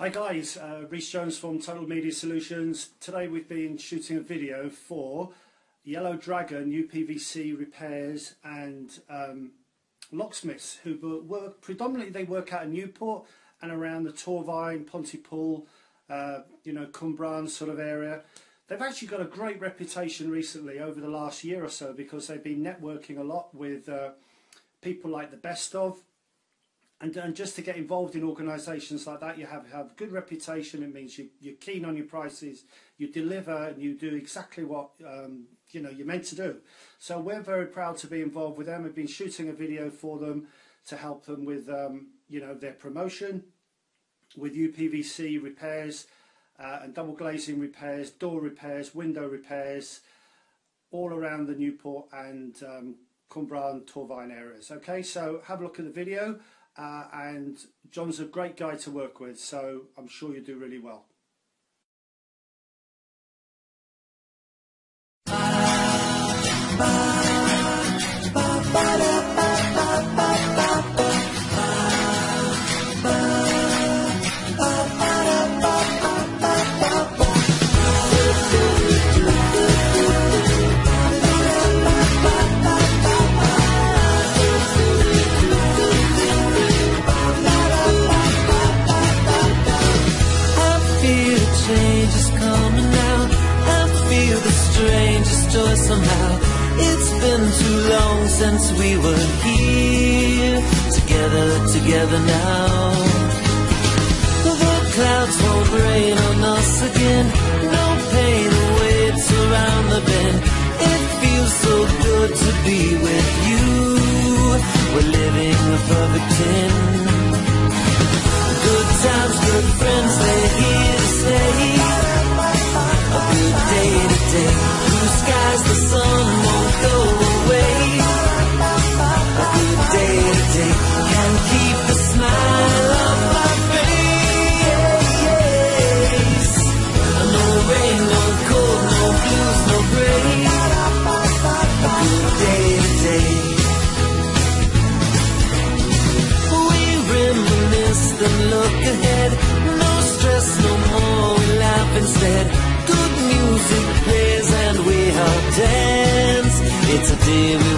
Hi guys, Rhys Jones from Total Media Solutions. Today we've been shooting a video for Yellow Dragon UPVC repairs and locksmiths who work predominantly. They work out of Newport and around the Torvine, Pontypool, Cwmbran sort of area. They've actually got a great reputation recently over the last year or so because they've been networking a lot with people like the Best Of. And just to get involved in organisations like that, you have a good reputation. It means you're keen on your prices, you deliver, and you do exactly what you're meant to do. So we're very proud to be involved with them. We've been shooting a video for them to help them with their promotion, with UPVC repairs and double glazing repairs, door repairs, window repairs, all around the Newport and Cwmbran, Torvine areas. Okay, so have a look at the video. And John's a great guy to work with, so I'm sure you do really well. Joy somehow. It's been too long since we were here together now. The clouds won't rain on us again. No pain awaits around the bend. It feels so good to be with you. We're living a perfect 10. Good times, good friends, they're here to stay. A good day today. Skies, the sun won't go away. A good day today can keep the smile off my face. No rain, no cold, no blues, no gray. A good day today. We reminisce and look ahead. No stress, no more, we laugh instead. Good music plays and we dance. It's a day we